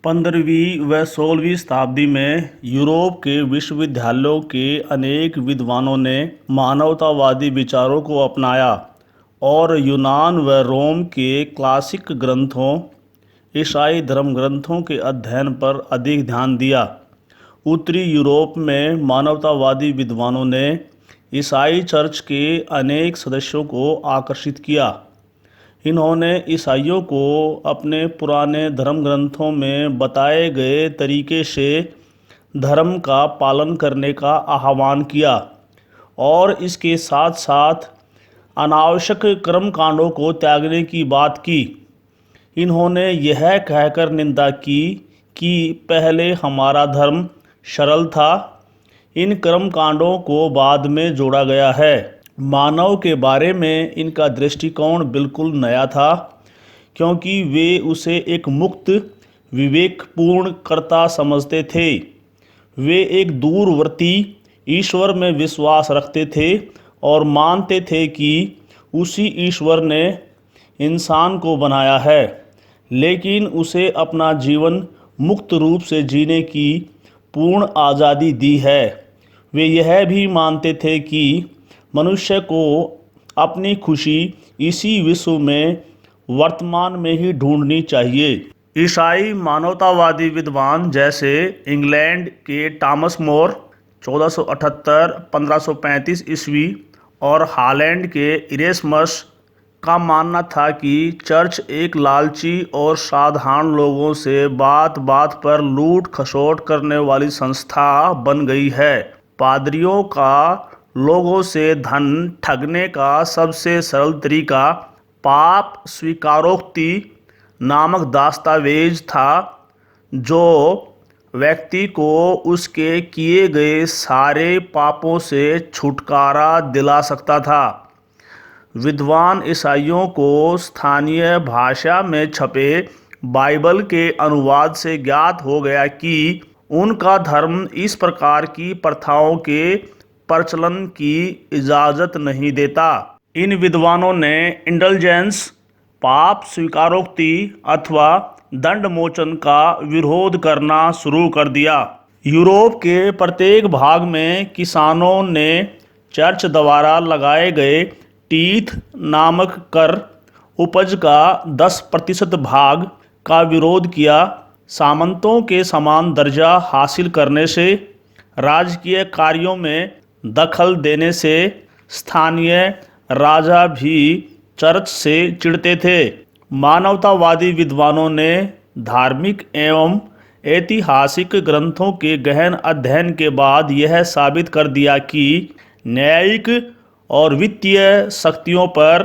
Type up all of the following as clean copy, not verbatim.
15वीं व 16वीं शताब्दी में यूरोप के विश्वविद्यालयों के अनेक विद्वानों ने मानवतावादी विचारों को अपनाया और यूनान व रोम के क्लासिक ग्रंथों, ईसाई धर्म ग्रंथों के अध्ययन पर अधिक ध्यान दिया। उत्तरी यूरोप में मानवतावादी विद्वानों ने ईसाई चर्च के अनेक सदस्यों को आकर्षित किया। इन्होंने ईसाइयों को अपने पुराने धर्म ग्रंथों में बताए गए तरीके से धर्म का पालन करने का आह्वान किया और इसके साथ साथ अनावश्यक कर्मकांडों को त्यागने की बात की। इन्होंने यह कहकर निंदा की कि पहले हमारा धर्म सरल था, इन कर्मकांडों को बाद में जोड़ा गया है। मानव के बारे में इनका दृष्टिकोण बिल्कुल नया था, क्योंकि वे उसे एक मुक्त विवेकपूर्ण कर्ता समझते थे। वे एक दूरवर्ती ईश्वर में विश्वास रखते थे और मानते थे कि उसी ईश्वर ने इंसान को बनाया है, लेकिन उसे अपना जीवन मुक्त रूप से जीने की पूर्ण आज़ादी दी है। वे यह भी मानते थे कि मनुष्य को अपनी खुशी इसी विश्व में वर्तमान में ही ढूंढनी चाहिए। ईसाई मानवतावादी विद्वान जैसे इंग्लैंड के टॉमस मोर 1478-1535 ईस्वी और हॉलैंड के इरेस्मस का मानना था कि चर्च एक लालची और साधारण लोगों से बात बात पर लूट खसोट करने वाली संस्था बन गई है। पादरियों का लोगों से धन ठगने का सबसे सरल तरीका पाप स्वीकारोक्ति नामक दस्तावेज था, जो व्यक्ति को उसके किए गए सारे पापों से छुटकारा दिला सकता था। विद्वान ईसाइयों को स्थानीय भाषा में छपे बाइबल के अनुवाद से ज्ञात हो गया कि उनका धर्म इस प्रकार की प्रथाओं के प्रचलन की इजाज़त नहीं देता। इन विद्वानों ने इंडल्जेंस, पाप स्वीकारोक्ति अथवा दंड मोचन का विरोध करना शुरू कर दिया। यूरोप के प्रत्येक भाग में किसानों ने चर्च द्वारा लगाए गए टीथ नामक कर उपज का 10% भाग का विरोध किया। सामंतों के समान दर्जा हासिल करने से, राजकीय कार्यों में दखल देने से स्थानीय राजा भी चर्च से चिढ़ते थे। मानवतावादी विद्वानों ने धार्मिक एवं ऐतिहासिक ग्रंथों के गहन अध्ययन के बाद यह साबित कर दिया कि न्यायिक और वित्तीय शक्तियों पर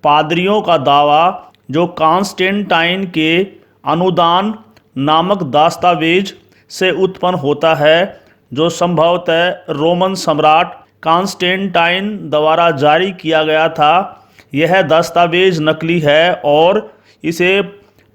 पादरियों का दावा, जो कॉन्स्टेंटाइन के अनुदान नामक दस्तावेज से उत्पन्न होता है, जो संभवतः रोमन सम्राट कॉन्स्टेंटाइन द्वारा जारी किया गया था, यह दस्तावेज नकली है और इसे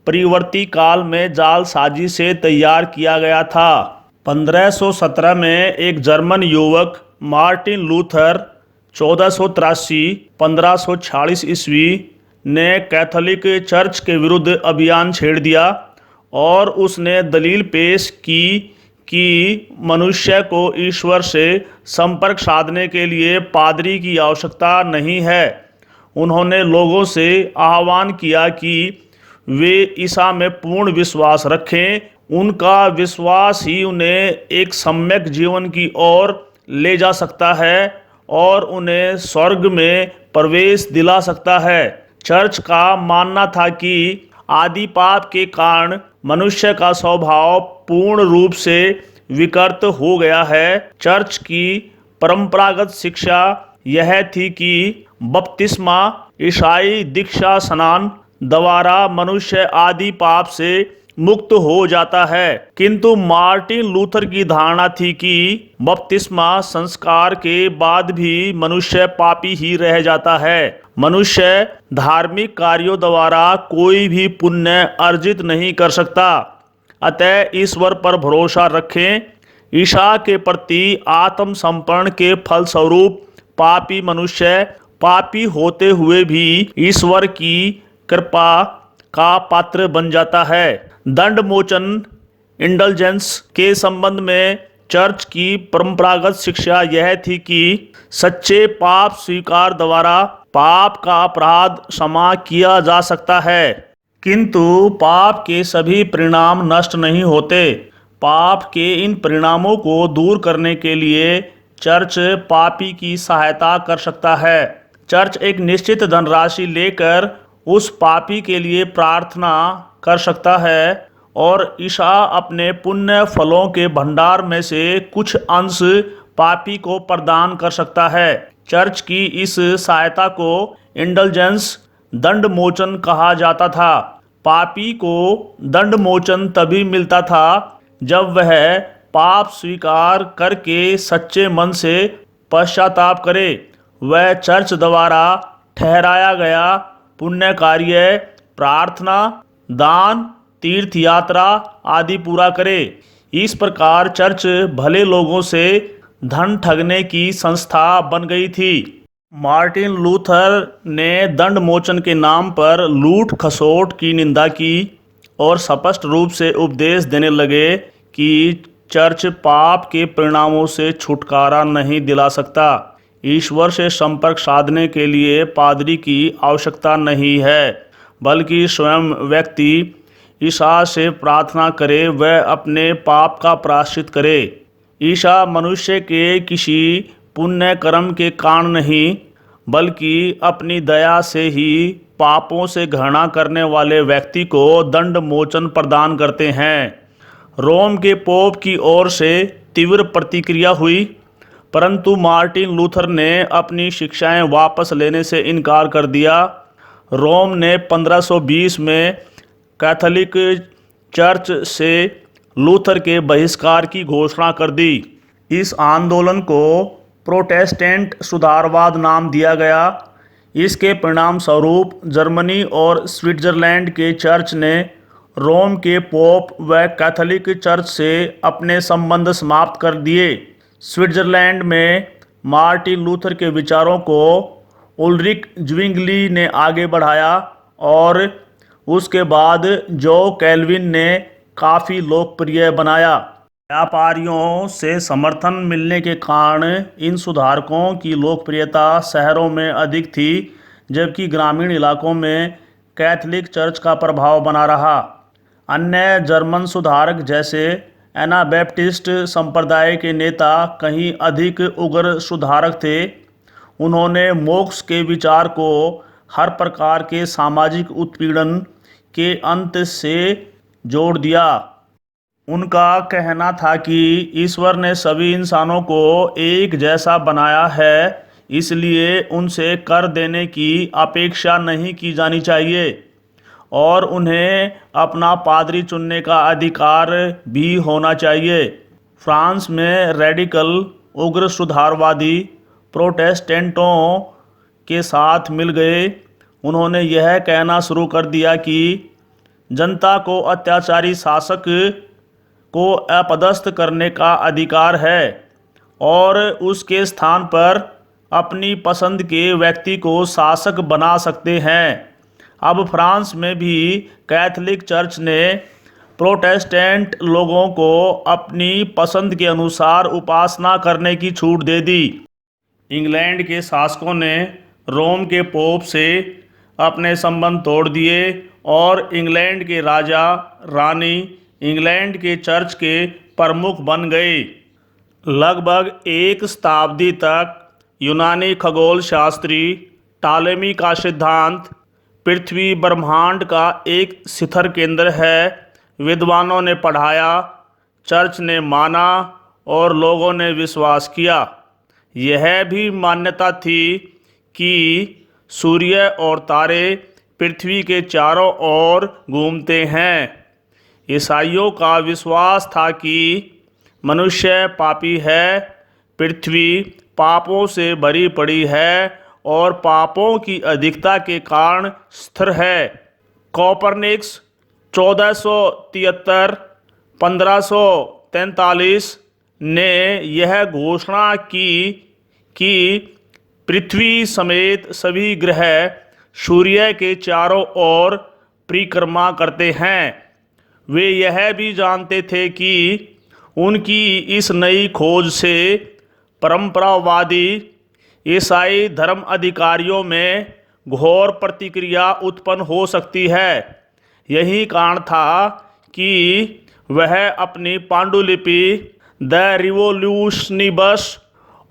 परिवर्ती काल में जालसाजी से तैयार किया गया था। 1517 में एक जर्मन युवक मार्टिन लूथर 1483-1546 ईस्वी ने कैथोलिक चर्च के विरुद्ध अभियान छेड़ दिया और उसने दलील पेश की कि मनुष्य को ईश्वर से संपर्क साधने के लिए पादरी की आवश्यकता नहीं है। उन्होंने लोगों से आह्वान किया कि वे ईसा में पूर्ण विश्वास रखें। उनका विश्वास ही उन्हें एक सम्यक जीवन की ओर ले जा सकता है और उन्हें स्वर्ग में प्रवेश दिला सकता है। चर्च का मानना था कि आदि पाप के कारण मनुष्य का स्वभाव पूर्ण रूप से विकृत हो गया है। चर्च की परंपरागत शिक्षा यह थी कि बपतिस्मा, ईसाई दीक्षा स्नान द्वारा मनुष्य आदि पाप से मुक्त हो जाता है, किंतु मार्टिन लूथर की धारणा थी कि बपतिस्मा संस्कार के बाद भी मनुष्य पापी ही रह जाता है। मनुष्य धार्मिक कार्यों द्वारा कोई भी पुण्य अर्जित नहीं कर सकता। अतः ईश्वर पर भरोसा रखें। ईसा के प्रति आत्मसमर्पण के फलस्वरूप पापी मनुष्य पापी होते हुए भी ईश्वर की कृपा का पात्र बन जाता है। दंड मोचन इंडल्जेंस के संबंध में चर्च की परंपरागत शिक्षा यह थी कि सच्चे पाप स्वीकार द्वारा पाप का अपराध क्षमा किया जा सकता है, किंतु पाप के सभी परिणाम नष्ट नहीं होते। पाप के इन परिणामों को दूर करने के लिए चर्च पापी की सहायता कर सकता है। चर्च एक निश्चित धनराशि लेकर उस पापी के लिए प्रार्थना कर सकता है और ईसा अपने पुण्य फलों के भंडार में से कुछ अंश पापी को प्रदान कर सकता है। चर्च की इस सहायता को इंडल्जेंस दंड मोचन कहा जाता था। पापी को दंड मोचन तभी मिलता था जब वह पाप स्वीकार करके सच्चे मन से पश्चाताप करे। वह चर्च द्वारा ठहराया गया पुण्य कार्य, प्रार्थना, दान, तीर्थ यात्रा आदि पूरा करे। इस प्रकार चर्च भले लोगों से धन ठगने की संस्था बन गई थी। मार्टिन लूथर ने दंड मोचन के नाम पर लूट खसोट की निंदा की और स्पष्ट रूप से उपदेश देने लगे कि चर्च पाप के परिणामों से छुटकारा नहीं दिला सकता। ईश्वर से संपर्क साधने के लिए पादरी की आवश्यकता नहीं है, बल्कि स्वयं व्यक्ति ईसा से प्रार्थना करे, वह अपने पाप का प्रायश्चित करे। ईसा मनुष्य के किसी पुण्य कर्म के कारण नहीं, बल्कि अपनी दया से ही पापों से घृणा करने वाले व्यक्ति को दंड मोचन प्रदान करते हैं। रोम के पोप की ओर से तीव्र प्रतिक्रिया हुई, परंतु मार्टिन लूथर ने अपनी शिक्षाएं वापस लेने से इनकार कर दिया। रोम ने 1520 में कैथोलिक चर्च से लूथर के बहिष्कार की घोषणा कर दी। इस आंदोलन को प्रोटेस्टेंट सुधारवाद नाम दिया गया। इसके परिणाम स्वरूप जर्मनी और स्विट्जरलैंड के चर्च ने रोम के पोप व कैथोलिक चर्च से अपने संबंध समाप्त कर दिए। स्विट्जरलैंड में मार्टिन लूथर के विचारों को उल्रिक ज्विंगली ने आगे बढ़ाया और उसके बाद जो कैल्विन ने काफ़ी लोकप्रिय बनाया। व्यापारियों से समर्थन मिलने के कारण इन सुधारकों की लोकप्रियता शहरों में अधिक थी, जबकि ग्रामीण इलाकों में कैथोलिक चर्च का प्रभाव बना रहा। अन्य जर्मन सुधारक जैसे एनाबैप्टिस्ट संप्रदाय के नेता कहीं अधिक उग्र सुधारक थे। उन्होंने मोक्ष के विचार को हर प्रकार के सामाजिक उत्पीड़न के अंत से जोड़ दिया। उनका कहना था कि ईश्वर ने सभी इंसानों को एक जैसा बनाया है, इसलिए उनसे कर देने की अपेक्षा नहीं की जानी चाहिए और उन्हें अपना पादरी चुनने का अधिकार भी होना चाहिए। फ्रांस में रेडिकल उग्र सुधारवादी प्रोटेस्टेंटों के साथ मिल गए। उन्होंने यह कहना शुरू कर दिया कि जनता को अत्याचारी शासक को अपदस्थ करने का अधिकार है और उसके स्थान पर अपनी पसंद के व्यक्ति को शासक बना सकते हैं। अब फ्रांस में भी कैथोलिक चर्च ने प्रोटेस्टेंट लोगों को अपनी पसंद के अनुसार उपासना करने की छूट दे दी। इंग्लैंड के शासकों ने रोम के पोप से अपने संबंध तोड़ दिए और इंग्लैंड के राजा रानी इंग्लैंड के चर्च के प्रमुख बन गए। लगभग एक शताब्दी तक यूनानी खगोल शास्त्री टालेमी का सिद्धांत पृथ्वी ब्रह्मांड का एक स्थिर केंद्र है विद्वानों ने पढ़ाया, चर्च ने माना और लोगों ने विश्वास किया। यह भी मान्यता थी कि सूर्य और तारे पृथ्वी के चारों ओर घूमते हैं। ईसाइयों का विश्वास था कि मनुष्य पापी है, पृथ्वी पापों से भरी पड़ी है और पापों की अधिकता के कारण स्थिर है। कोपरनिकस 1473-1543 ने यह घोषणा की कि पृथ्वी समेत सभी ग्रह सूर्य के चारों ओर परिक्रमा करते हैं। वे यह भी जानते थे कि उनकी इस नई खोज से परंपरावादी ईसाई धर्म अधिकारियों में घोर प्रतिक्रिया उत्पन्न हो सकती है। यही कारण था कि वह अपनी पांडुलिपि द रिवोल्यूशनिबस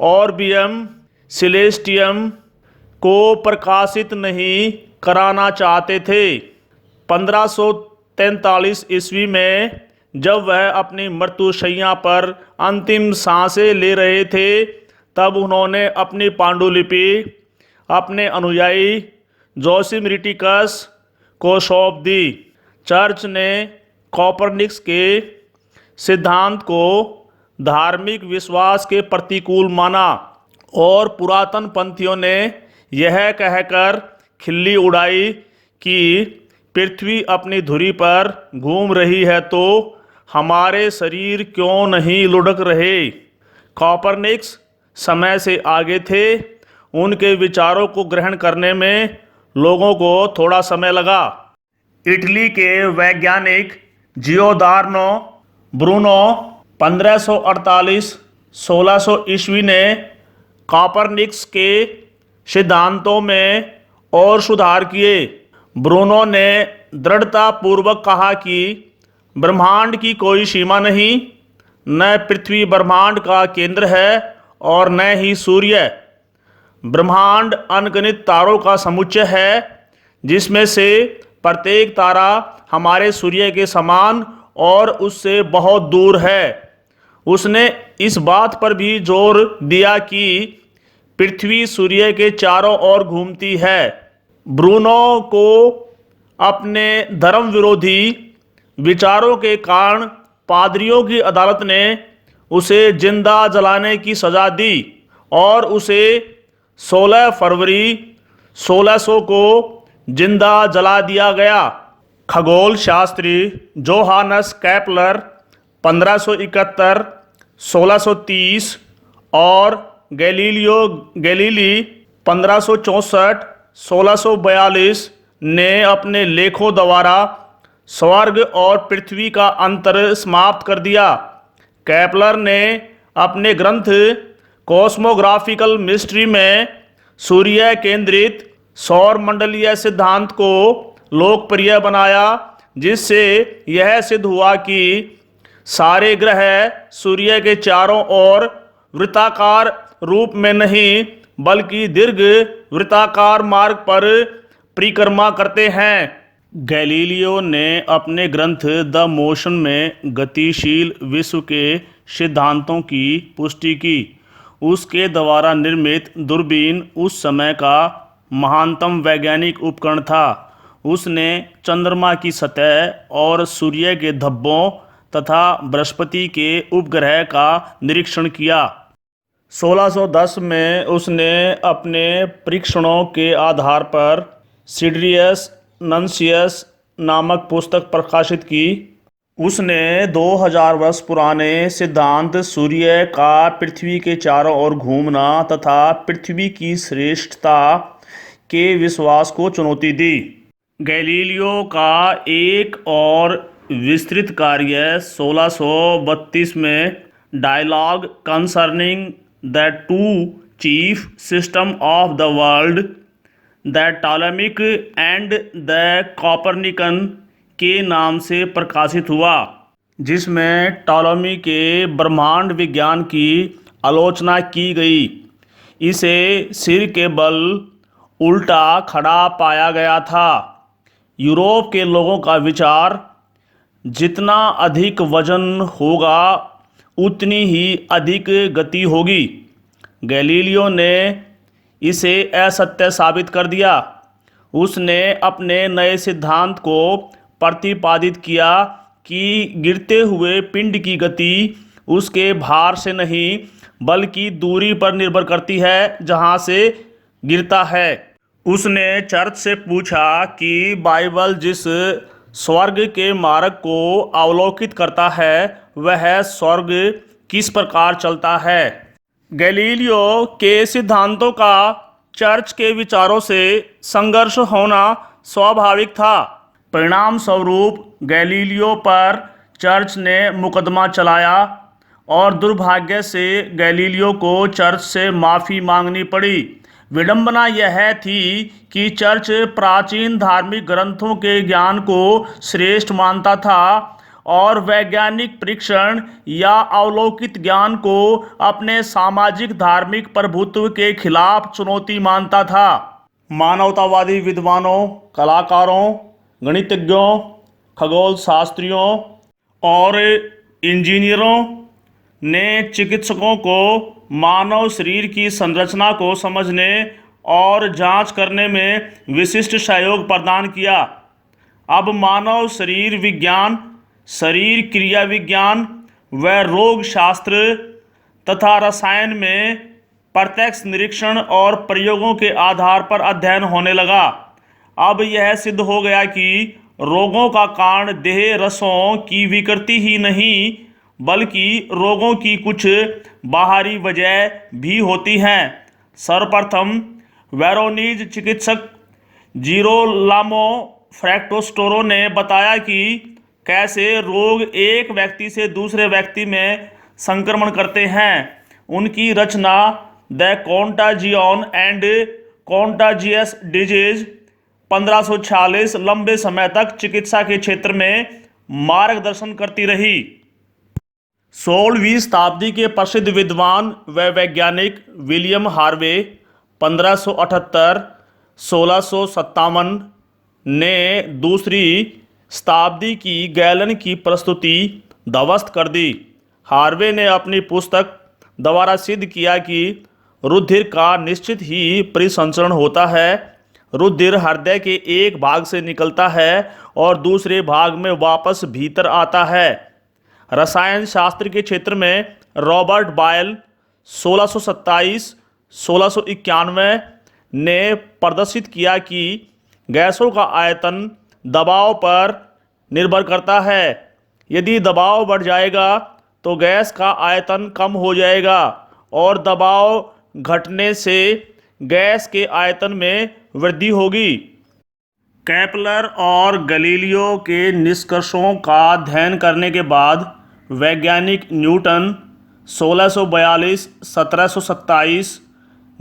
ऑर्बियम सिलेस्टियम को प्रकाशित नहीं कराना चाहते थे। 1543 ईस्वी में जब वह अपनी मृत्युशैया पर अंतिम सांसें ले रहे थे, तब उन्होंने अपनी पांडुलिपि अपने अनुयायी जोसिमरिटिकस को सौंप दी। चर्च ने कोपरनिकस के सिद्धांत को धार्मिक विश्वास के प्रतिकूल माना और पुरातन पंथियों ने यह कहकर खिल्ली उड़ाई कि पृथ्वी अपनी धुरी पर घूम रही है तो हमारे शरीर क्यों नहीं लुढ़क रहे। कोपरनिकस समय से आगे थे। उनके विचारों को ग्रहण करने में लोगों को थोड़ा समय लगा। इटली के वैज्ञानिक जियोदार्नो ब्रूनो 1548-1600 ईस्वी ने कोपरनिकस के सिद्धांतों में और सुधार किए। ब्रूनो ने दृढ़तापूर्वक कहा कि ब्रह्मांड की कोई सीमा नहीं, न पृथ्वी ब्रह्मांड का केंद्र है और न ही सूर्य। ब्रह्मांड अनगिनत तारों का समुच्चय है, जिसमें से प्रत्येक तारा हमारे सूर्य के समान और उससे बहुत दूर है। उसने इस बात पर भी जोर दिया कि पृथ्वी सूर्य के चारों ओर घूमती है। ब्रूनो को अपने धर्म विरोधी विचारों के कारण पादरियों की अदालत ने उसे जिंदा जलाने की सजा दी और उसे 16 फरवरी 1600 को जिंदा जला दिया गया। खगोल शास्त्री जोहानस केपलर 1571, 1630 और गैलीलियो गैलीली 1564, 1642 ने अपने लेखों द्वारा स्वर्ग और पृथ्वी का अंतर समाप्त कर दिया। केपलर ने अपने ग्रंथ कॉस्मोग्राफिकल मिस्ट्री में सूर्य केंद्रित सौर मंडलीय सिद्धांत को लोकप्रिय बनाया, जिससे यह सिद्ध हुआ कि सारे ग्रह सूर्य के चारों ओर वृत्ताकार रूप में नहीं बल्कि दीर्घ वृत्ताकार मार्ग पर परिक्रमा करते हैं। गैलीलियो ने अपने ग्रंथ द मोशन में गतिशील विश्व के सिद्धांतों की पुष्टि की। उसके द्वारा निर्मित दूरबीन उस समय का महानतम वैज्ञानिक उपकरण था। उसने चंद्रमा की सतह और सूर्य के धब्बों तथा बृहस्पति के उपग्रह का निरीक्षण किया। 1610 में उसने अपने परीक्षणों के आधार पर सिडरियस नंसियस नामक पुस्तक प्रकाशित की। उसने 2000 वर्ष पुराने सिद्धांत सूर्य का पृथ्वी के चारों ओर घूमना तथा पृथ्वी की श्रेष्ठता के विश्वास को चुनौती दी। गैलीलियो का एक और विस्तृत कार्य 1632 में dialogue concerning the two chief system of the world, the Ptolemaic and the Copernican के नाम से प्रकाशित हुआ, जिसमें टॉलेमी के ब्रह्मांड विज्ञान की आलोचना की गई। इसे सिर के बल उल्टा खड़ा पाया गया था। यूरोप के लोगों का विचार, जितना अधिक वजन होगा उतनी ही अधिक गति होगी। गैलीलियो ने इसे असत्य साबित कर दिया। उसने अपने नए सिद्धांत को प्रतिपादित किया कि गिरते हुए पिंड की गति उसके भार से नहीं बल्कि दूरी पर निर्भर करती है जहां से गिरता है। उसने चर्च से पूछा कि बाइबल जिस स्वर्ग के मार्ग को अवलोकित करता है वह स्वर्ग किस प्रकार चलता है। गैलीलियो के सिद्धांतों का चर्च के विचारों से संघर्ष होना स्वाभाविक था। परिणाम स्वरूप गैलीलियो पर चर्च ने मुकदमा चलाया और दुर्भाग्य से गैलीलियो को चर्च से माफ़ी मांगनी पड़ी। विडंबना यह थी कि चर्च प्राचीन धार्मिक ग्रंथों के ज्ञान को श्रेष्ठ मानता था और वैज्ञानिक परीक्षण या अवलोकित ज्ञान को अपने सामाजिक धार्मिक प्रभुत्व के खिलाफ चुनौती मानता था। मानवतावादी विद्वानों, कलाकारों, गणितज्ञों, खगोल शास्त्रियों और इंजीनियरों ने चिकित्सकों को मानव शरीर की संरचना को समझने और जांच करने में विशिष्ट सहयोग प्रदान किया। अब मानव शरीर विज्ञान, शरीर क्रिया विज्ञान व रोग शास्त्र तथा रसायन में प्रत्यक्ष निरीक्षण और प्रयोगों के आधार पर अध्ययन होने लगा। अब यह सिद्ध हो गया कि रोगों का कारण देह रसों की विकृति ही नहीं बल्कि रोगों की कुछ बाहरी वजह भी होती हैं। सर्वप्रथम वेरोनीज चिकित्सक जीरोलामो फ्रैक्टोस्टोरो ने बताया कि कैसे रोग एक व्यक्ति से दूसरे व्यक्ति में संक्रमण करते हैं। उनकी रचना द कॉन्टाजियन एंड कॉन्टाजियस डिजीज 1546 लंबे समय तक चिकित्सा के क्षेत्र में मार्गदर्शन करती रही। 16वीं शताब्दी के प्रसिद्ध विद्वान व वैज्ञानिक विलियम हार्वे 1578-1657 ने दूसरी शताब्दी की गैलन की प्रस्तुति ध्वस्त कर दी। हार्वे ने अपनी पुस्तक द्वारा सिद्ध किया कि रुधिर का निश्चित ही परिसंचरण होता है। रुधिर हृदय के एक भाग से निकलता है और दूसरे भाग में वापस भीतर आता है। रसायन शास्त्र के क्षेत्र में रॉबर्ट बायल 1627-1691 ने प्रदर्शित किया कि गैसों का आयतन दबाव पर निर्भर करता है। यदि दबाव बढ़ जाएगा तो गैस का आयतन कम हो जाएगा और दबाव घटने से गैस के आयतन में वृद्धि होगी। केपलर और गैलीलियो के निष्कर्षों का अध्ययन करने के बाद वैज्ञानिक न्यूटन 1642-1727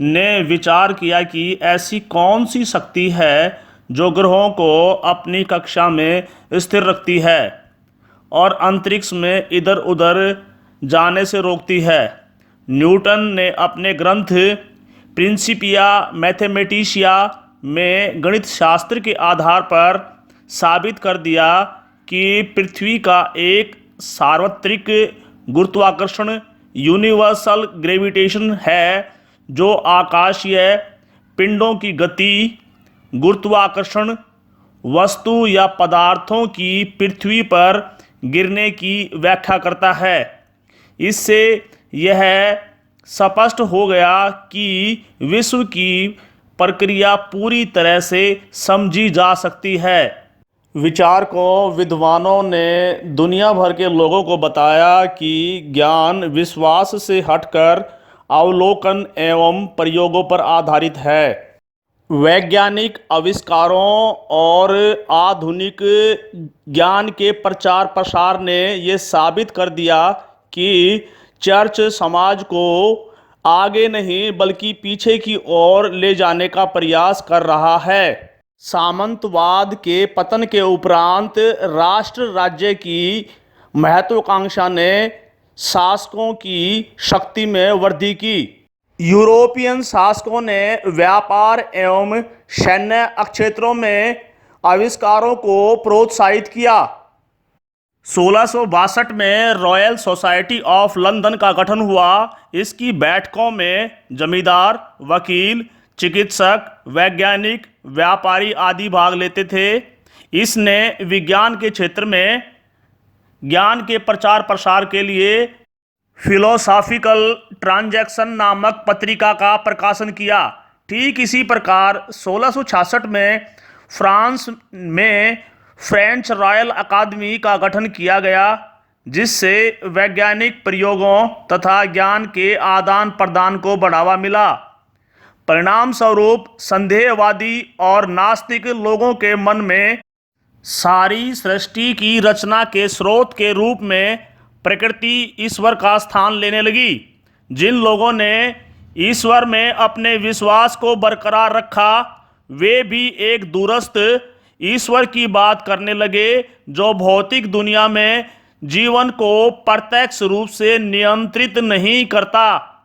ने विचार किया कि ऐसी कौन सी शक्ति है जो ग्रहों को अपनी कक्षा में स्थिर रखती है और अंतरिक्ष में इधर उधर जाने से रोकती है। न्यूटन ने अपने ग्रंथ प्रिंसिपिया मैथमेटिशिया में गणित शास्त्र के आधार पर साबित कर दिया कि पृथ्वी का एक सार्वत्रिक गुरुत्वाकर्षण यूनिवर्सल ग्रेविटेशन है जो आकाशीय पिंडों की गति, गुरुत्वाकर्षण, वस्तु या पदार्थों की पृथ्वी पर गिरने की व्याख्या करता है। इससे यह स्पष्ट हो गया कि विश्व की प्रक्रिया पूरी तरह से समझी जा सकती है। विचारकों विद्वानों ने दुनिया भर के लोगों को बताया कि ज्ञान विश्वास से हटकर अवलोकन एवं प्रयोगों पर आधारित है। वैज्ञानिक आविष्कारों और आधुनिक ज्ञान के प्रचार प्रसार ने यह साबित कर दिया कि चर्च समाज को आगे नहीं बल्कि पीछे की ओर ले जाने का प्रयास कर रहा है। सामंतवाद के पतन के उपरांत राष्ट्र राज्य की महत्वाकांक्षा ने शासकों की शक्ति में वृद्धि की। यूरोपियन शासकों ने व्यापार एवं सैन्य क्षेत्रों में आविष्कारों को प्रोत्साहित किया। 1662 में रॉयल सोसाइटी ऑफ लंदन का गठन हुआ। इसकी बैठकों में जमींदार, वकील, चिकित्सक, वैज्ञानिक, व्यापारी आदि भाग लेते थे। इसने विज्ञान के क्षेत्र में ज्ञान के प्रचार प्रसार के लिए फिलोसॉफिकल ट्रांजैक्शन नामक पत्रिका का प्रकाशन किया। ठीक इसी प्रकार 1666 में फ्रांस में फ्रेंच रॉयल अकादमी का गठन किया गया, जिससे वैज्ञानिक प्रयोगों तथा ज्ञान के आदान प्रदान को बढ़ावा मिला। परिणाम स्वरूप संदेहवादी और नास्तिक लोगों के मन में सारी सृष्टि की रचना के स्रोत के रूप में प्रकृति ईश्वर का स्थान लेने लगी। जिन लोगों ने ईश्वर में अपने विश्वास को बरकरार रखा, वे भी एक दूरस्थ ईश्वर की बात करने लगे जो भौतिक दुनिया में जीवन को प्रत्यक्ष रूप से नियंत्रित नहीं करता।